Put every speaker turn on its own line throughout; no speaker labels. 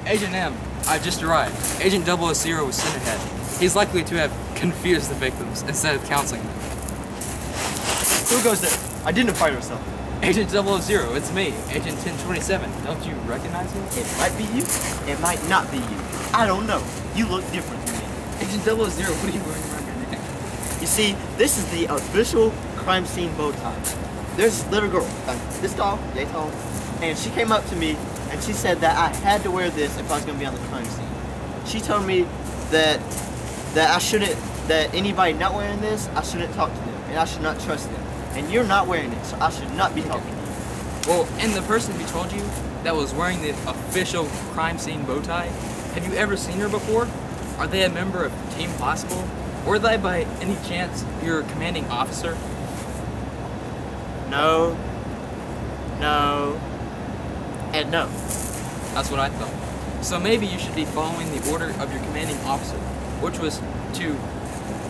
Agent M, I just arrived. Agent 000 was sent ahead. He's likely to have confused the victims instead of counseling them.
Who goes there? Identify yourself.
Agent 000, it's me, Agent 1027. Don't you recognize me?
It might be you. It might not be you. I don't know. You look different to me.
Agent 000, what are you wearing around your neck?
You see, this is the official crime scene bow tie. There's this little girl, this tall, yay tall, and she came up to me and she said that I had to wear this if I was going to be on the crime scene. She told me that that anybody not wearing this, I shouldn't talk to them and I should not trust them. And you're not wearing it, so I should not be talking to you.
Well, and the person who told you that was wearing the official crime scene bow tie, have you ever seen her before? Are they a member of Team Possible? Or are they by any chance your commanding officer?
No, and no.
That's what I thought. So maybe you should be following the order of your commanding officer, which was to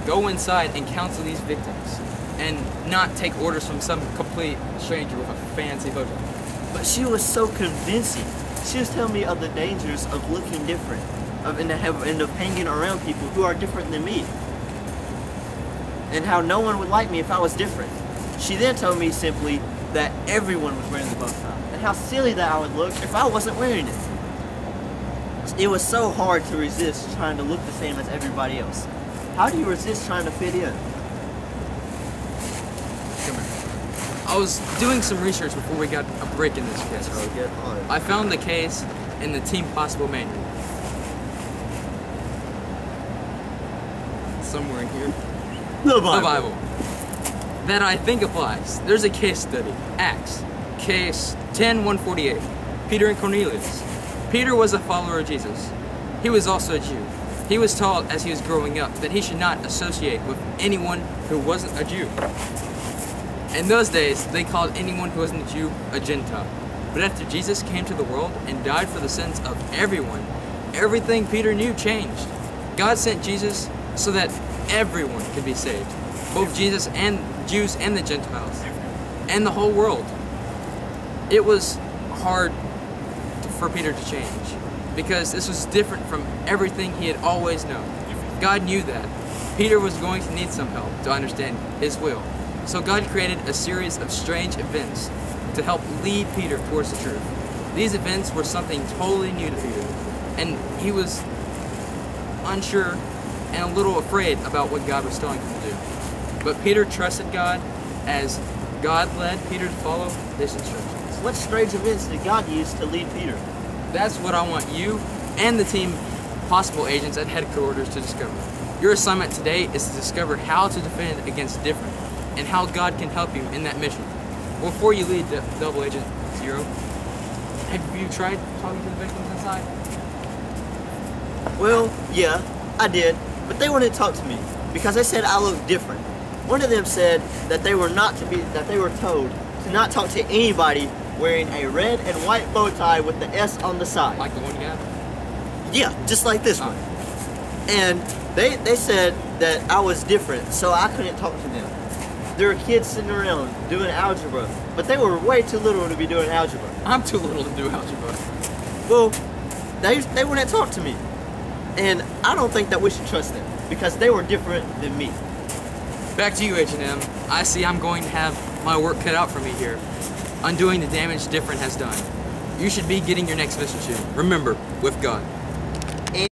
go inside and counsel these victims, and not take orders from some complete stranger with a fancy bow tie.
But she was so convincing. She was telling me of the dangers of looking different, and of hanging around people who are different than me, and how no one would like me if I was different. She then told me simply that everyone was wearing the bow tie, and how silly that I would look if I wasn't wearing it. It was so hard to resist trying to look the same as everybody else. How do you resist trying to fit in?
Come here. I was doing some research before we got a break in this case.
So get on.
I found the case in the Team Possible manual. Somewhere in here.
The Bible.
That I think applies. There's a case study. Acts. Case 10:148. Peter and Cornelius. Peter was a follower of Jesus. He was also a Jew. He was taught as he was growing up that he should not associate with anyone who wasn't a Jew. In those days, they called anyone who wasn't a Jew a Gentile. But after Jesus came to the world and died for the sins of everyone, everything Peter knew changed. God sent Jesus so that everyone could be saved. Both Jesus and Jews and the Gentiles. And the whole world. It was hard for Peter to change, because this was different from everything he had always known. God knew that. Peter was going to need some help to understand his will. So God created a series of strange events to help lead Peter towards the truth. These events were something totally new to Peter, and he was unsure and a little afraid about what God was telling him to do. But Peter trusted God as God led Peter to follow his instructions.
What strange events did God use to lead Peter?
That's what I want you and the Team Possible agents at headquarters to discover. Your assignment today is to discover how to defend against different, and how God can help you in that mission. Before you lead Double Agent 0, have you tried talking to the victims inside?
Well, yeah, I did, but they wouldn't talk to me because they said I looked different. One of them said that they were told to not talk to anybody wearing a red and white bow tie with the S on the side.
Like the one you have?
Yeah, just like this one. And they said that I was different, so I couldn't talk to them. There were kids sitting around doing algebra, but they were way too little to be doing algebra.
I'm too little to do algebra.
Well, they wouldn't talk to me. And I don't think that we should trust them, because they were different than me.
Back to you, H&M. I see I'm going to have my work cut out for me here, undoing the damage different has done. You should be getting your next mission soon. Remember, with God.